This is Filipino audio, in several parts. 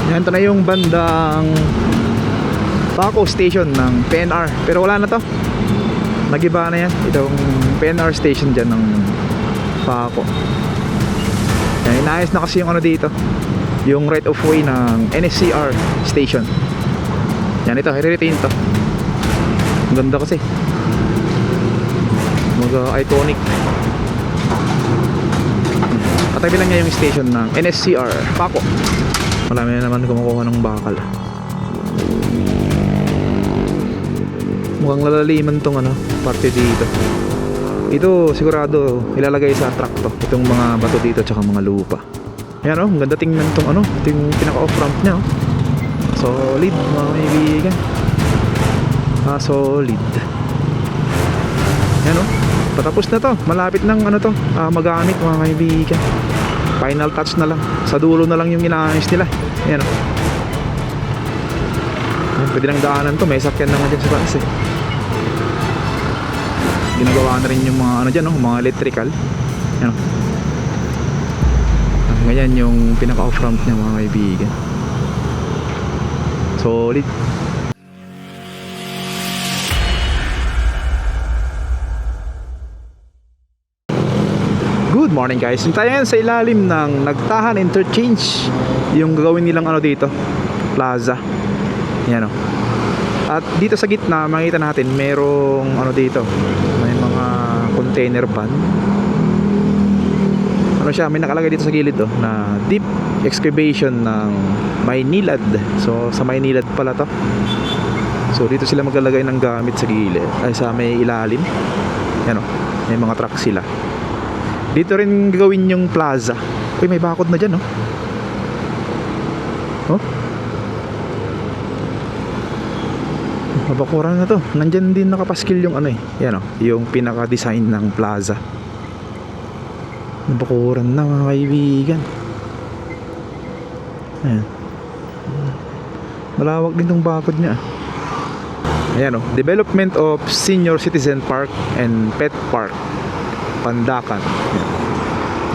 Yan, ito na yung bandang Paco station ng PNR. Pero wala na to, nagiba na yan. Itong PNR station dyan ng Paco. Yan, inaayos na kasi yung ano dito, yung right of way ng NSCR station. Yan, ito, i-retain to. Ang ganda kasi, mag-iconic. Katabi lang niya yung station ng NSCR Paco. Marami na naman kumukuha ng bakal. Mukhang lalaliman tong ano, parte dito. Ito sigurado ilalagay sa truck to, itong mga bato dito tsaka mga lupa. Ayan, oh, ang ganda tingnan tong ano, ito yung pinaka off ramp nya, oh. Solid mga kaibigan. Solid. Ayan, oh, patapos na to, malapit ng ano to, magamit mga kaibigan. Final touch na lang, sa dulo na lang yung inaayos nila. Ayan, oh. Ayan, pwede lang daanan to, may sakyan na nga dyan sa taas eh. Ginagawa na rin yung mga ano dyan, no? Mga electrical. Yan, ganyan yung pinaka off ramp niya mga kaibigan. Solid. Good morning guys. Tayo ngayon sa ilalim ng Nagtahan Interchange, yung gagawin nilang ano dito, plaza. Yan, o. At dito sa gitna makita natin merong ano dito, may mga container van. Ano siya, may nakalagay dito sa gilid, oh, na deep excavation ng Maynilad. So sa Maynilad pala to. So dito sila maglalagay ng gamit sa gilid, ay sa may ilalim. Yan, oh, may mga truck sila. Dito rin gagawin yung plaza. Uy, may bakod na dyan, oh. Oh, mabakuran na to. Nandyan din nakapaskil yung ano eh. Yan, oh, yung pinaka-design ng plaza. Mabakuran na mga kaibigan. Ayan. Malawak din tong bakod niya. Ayan, oh, Development of Senior Citizen Park and Pet Park, Pandacan. Ayan.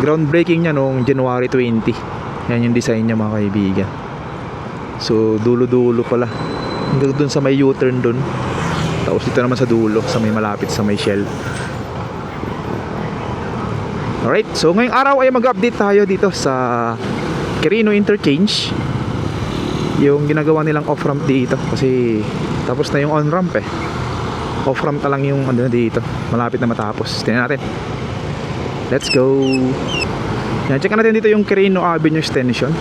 Groundbreaking niya noong January 20. Yan yung design niya mga kaibigan. So dulo-dulo pala, hanggang dun sa may U-turn dun. Tapos dito naman sa dulo, sa may malapit sa may Shell. Alright, so ngayong araw ay mag-update tayo dito sa Quirino Interchange. Yung ginagawa nilang off-ramp dito, kasi tapos na yung on-ramp eh. Off-ramp na lang yung ano dito, malapit na matapos. Tingnan natin. Let's go. Yan, check natin dito yung Quirino Avenue Extension,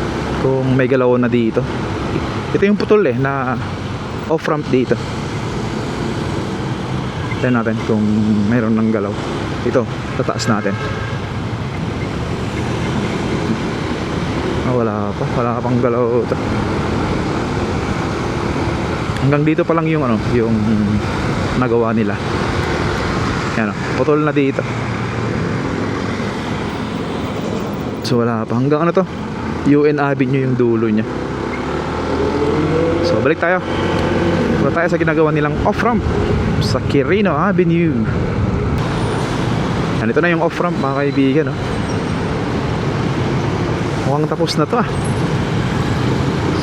kung may galaw na dito. Ito yung putol eh, na off-ramp dito. Tignan natin kung mayroon ng galaw. Ito, tataas natin. Wala pang galaw ito. Hanggang dito pa lang yung ano, yung nagawa nila. Yan, putol na dito. So wala pa, hanggang ano to, UN Avenue yung dulo nya. So balik tayo. Punta tayo sa ginagawa nilang off-ramp sa Quirino Avenue. Yan, ito na yung off-ramp mga kaibigan, no? Mukhang tapos na to, ah.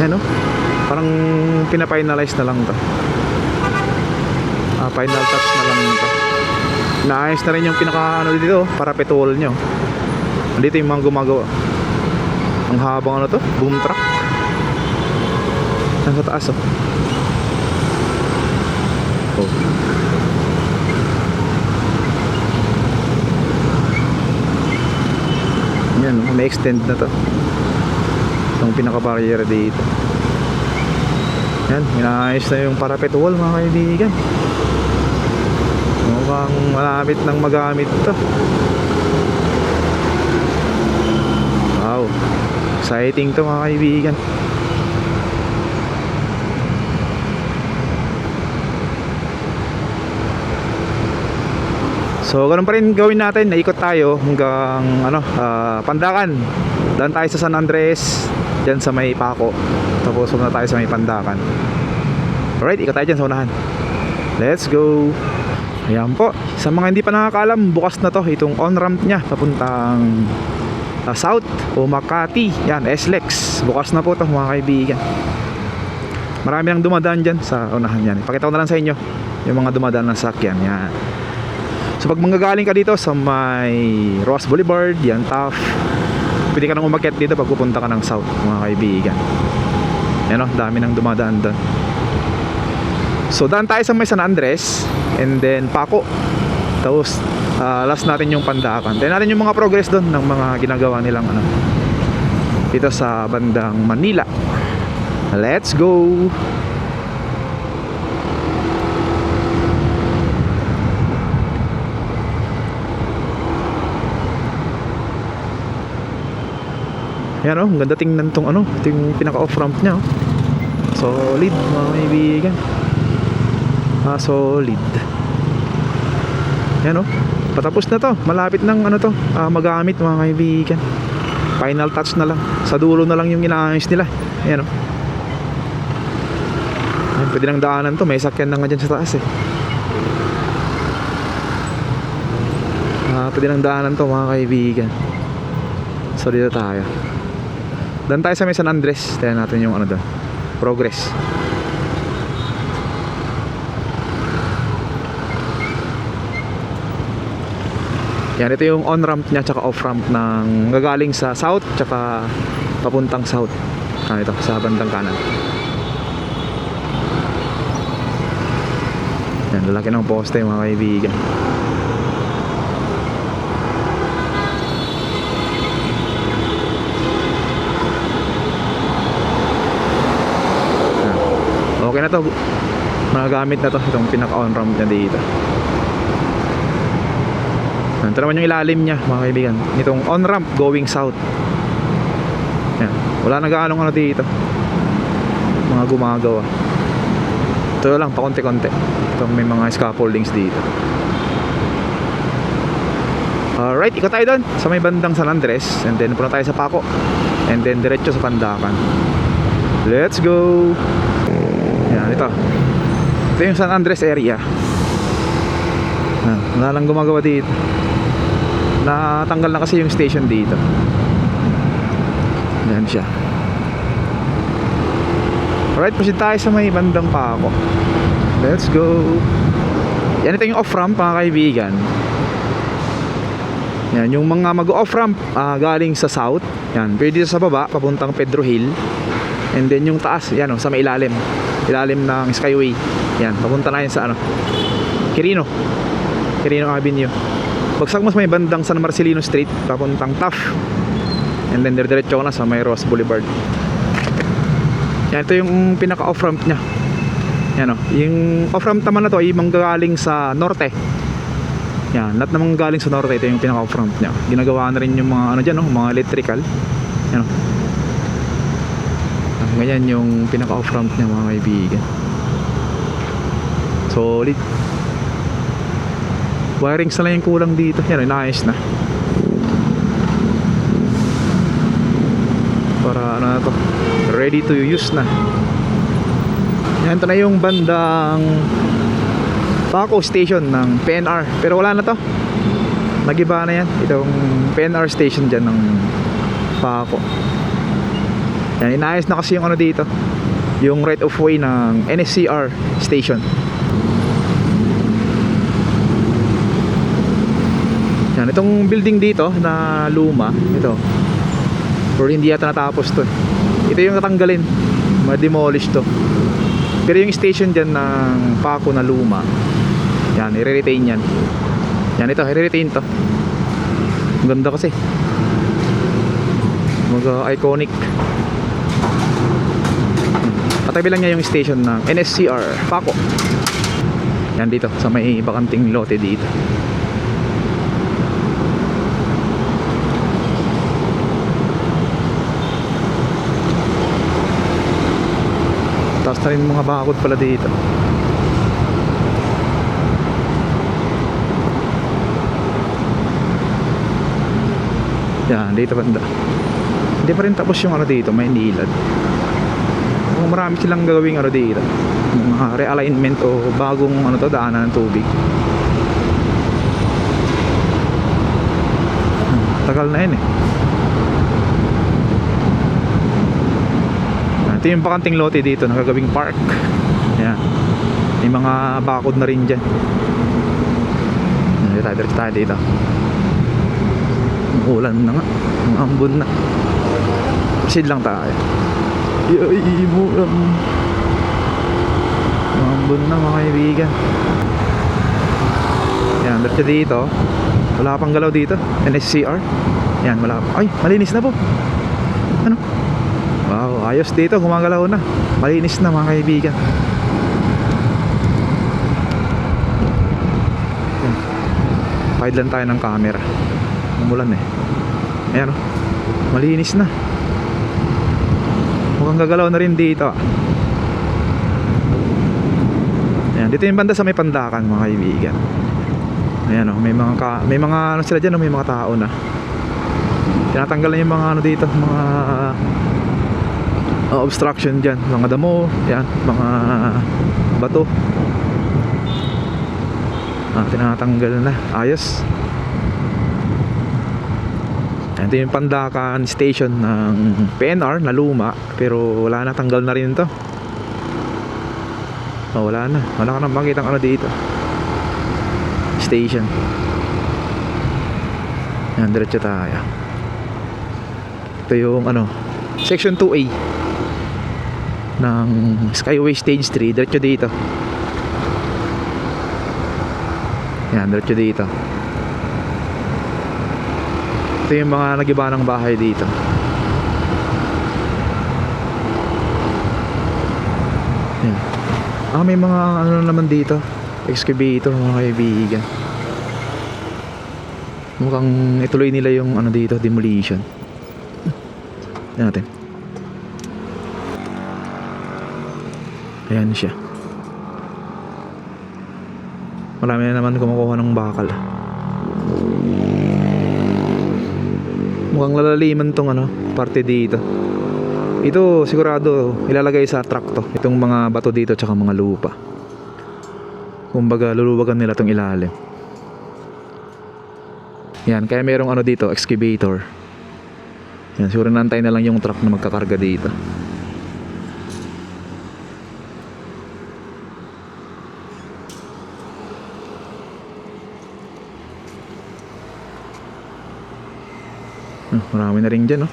Yan, no? Parang pina-finalize na lang to. Final touch na lang to. Naayos na rin yung pinaka ano dito, para petol nyo. Dito yung mga gumagawa. Ang habang ano to, boom truck. Nasa taas, oh. Oh. Yan, may extend na to. Itong pinaka-barrier dito. Yan, inaayos na yung parapet wall mga kaibigan. Mukhang malapit nang magamit to. Wow, exciting to mga kaibigan. So ganun pa rin gawin natin, naikot tayo hanggang ano, Pandacan. Daan tayo sa San Andres, dyan sa may Paco. Tapos na tayo sa may Pandacan. Alright, ikot tayo dyan sa unahan. Let's go. Ayan po, sa mga hindi pa nakakaalam, bukas na to itong on-ramp nya papuntang South o Makati. Yan, SLEX. Bukas na po to mga kaibigan. Marami nang dumadaan dyan sa unahan yan. Pakita ko na lang sa inyo yung mga dumadaan na sakyan. Yan. So pag manggagaling ka dito sa may Ross Boulevard, yan, Taft, pwede ka nang umakyat dito pag pupunta ka ng South mga kaibigan. Yan o, dami nang dumadaan doon. So daan tayo sa may San Andres, and then Paco. Tapos last natin yung Pandacan. Tignan natin yung mga progress doon ng mga ginagawa nilang ano, dito sa bandang Manila. Let's go. Yan o, ang ganda tingnan tong ano, ito yung pinaka off ramp nya oh. Solid mga kaibigan. Solid. Yan o, patapos na to. Malapit ng ano to, magamit mga kaibigan. Final touch na lang. Sa dulo na lang yung inaayos nila. Yan o. Yan, pwede nang daanan to. May sakyan na nga dyan sa taas eh. Pwede nang daanan to mga kaibigan. So dito tayo. Dan tayo sa may San Andres. Tignan natin yung ano doon, progress. Yan, ito yung on-ramp niya tsaka off-ramp ng gagaling sa south tsaka papuntang south. Ito, sa bandang kanan. Yan, lalaki ng poste mga kaibigan. Okay na to. Magagamit na to. Itong pinaka on-ramp niya dito. Ito naman yung ilalim niya mga kaibigan. Itong on-ramp going south. Yan. Wala na gaanong ano dito. Mga gumagawa. Ito lang, pa konti-konti. Itong may mga scaffoldings dito. Alright, ikot tayo doon sa may bandang San Andres. And then punta tayo sa Paco. And then diretso sa Pandacan. Let's go. Yan, ito. Ito yung San Andres area. Wala lang gumagawa dito. Natanggal na kasi yung station dito. Yan siya. Alright, proceed tayo sa may bandang Paco. Let's go. Yan, ito yung off-ramp mga kaibigan. Yan, yung mga mag-off ramp galing sa south. Yan, pwede dito sa baba papuntang Pedro Hill. And then yung taas, yan sa may ilalim. Ilalim ng Skyway. Yan, papunta na yun sa ano, Quirino Avenue. Bagsak mo sa may bandang San Marcelino Street papuntang Taft. And then diretso ko na sa may Ross Boulevard. Yan, ito yung pinaka off ramp nya. Yan yung off ramp naman na to ay manggagaling sa norte. Yan, lahat namang galing sa norte. Ito yung pinaka off ramp nya. Ginagawa na rin yung mga ano dyan, mga electrical. Yan ganyan yung pinaka off ramp nya mga kaibigan. Solid. Wirings na lang yung kulang dito. Yan, nice na. Para ano na to, ready to use na. Yan, ito na yung bandang Paco station ng PNR. Pero wala na to, nagiba na yan. Itong PNR station dyan ng Paco. Yan, inaayos na kasi yung ano dito, yung right of way ng NSCR station. Yan, itong building dito na luma, ito, or hindi yata natapos to. Ito yung natanggalin, ma-demolish to. Pero yung station dyan ng Paco na luma, yan, i-retain yan. Yan, ito, i-retain to. Ang ganda kasi, mag-iconic. Katabi lang niya yung station ng NSCR Paco. Yan, dito sa may bakanting lote dito. Tapos na rin mga bakod pala dito. Yan, dito banda. Hindi pa rin tapos yung ano dito, may nilad. Kung marami silang gagawing ano dito, mga realignment o bagong ano to, daanan ng tubig. Tagal na yun eh. Ito yung bakanting lote dito, nakagawing park. Ayan. May mga bakod na rin dyan. Diretso tayo dito. Ulan na nga. Ang ambon na. Proceed lang tayo. Yay mo lang. Ang ambon na mga kaibigan. Ayan, diretso dito. Wala pang galaw dito. NSCR. Ayan, wala pa. Ay, malinis na po. Ano? Wow, ayos dito. Gumagalaw na. Malinis na mga kaibigan. Kahit lang tayo ng camera. Umulan eh. Ayan o. Malinis na. Mukhang gagalaw na rin dito. Ayan, dito yung banda sa may Pandakan mga kaibigan. Ayan o. May mga ano sila dyan o. May mga tao na. Tinatanggal na yung mga ano dito. Mga obstruction dyan. Mga damo. Ayan. Mga bato. Tinatanggal na. Ayos. Ito yung Pandakan station ng PNR na luma. Pero wala na, tanggal na rin ito. Wala na. Wala ka nang makitang ano dito. Station. Yan, diretso tayo. Ito yung ano, section 2A ng Skyway Stage 3. Diretso dito. Yan, diretso dito. Ito yung mga nagiba ng bahay dito. Yan. May mga ano naman dito, excavator mga kaibigan. Mukhang ituloy nila yung ano dito, demolition. Yan natin. Ayan siya. Marami na naman kumukuha ng bakal. Mukhang lalaliman tong ano, parte dito. Ito sigurado ilalagay sa truck to. Itong mga bato dito tsaka mga lupa. Kumbaga luluwagan nila tong ilalim. Yan, kaya merong ano dito, excavator. Yan, siguro nantay na lang yung truck na magkakarga dito. Marami na rin dyan, no?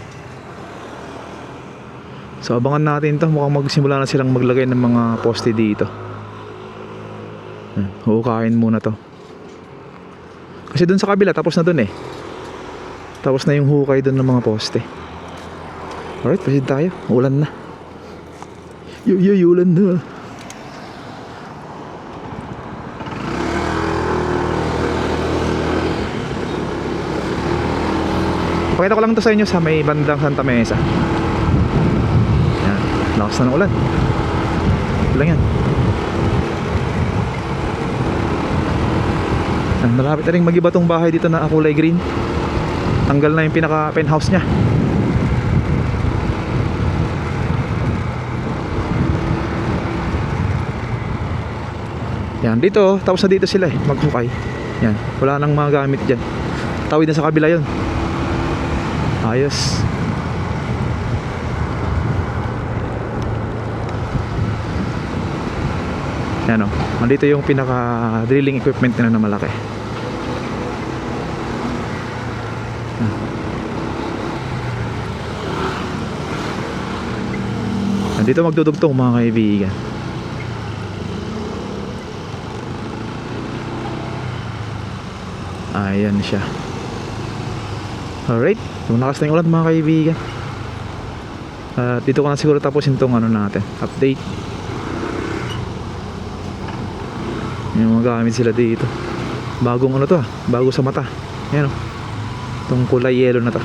So abangan natin to. Mukhang magsimula na silang maglagay ng mga poste dito. Hukain muna to. Kasi dun sa kabila tapos na dun eh. Tapos na yung hukay dun ng mga poste. Alright, proceed tayo. Ulan na. Ulan na. Pakita ko lang to sa inyo sa may bandang Santa Mesa. Yan, lakas na ng ulan. Ito lang yan. Malapit na rin mag-iba tong bahay dito na kulay green. Tanggal na yung pinaka penthouse nya. Yan, dito, tapos na dito sila eh, maghukay. Yan, wala nang mga gamit dyan. Tawid na sa kabila yon. Ayos. Yan o. Nandito yung pinaka drilling equipment nila na malaki. Nandito magdudugtong mga kaibigan. Ayan siya. Alright, lumakas na yung ulan mga kaibigan. Dito ko na siguro tapusin itong ano natin, update. Yung mga gamit sila dito. Bagong ano to, bago sa mata. Ayan o, itong kulay yellow na to.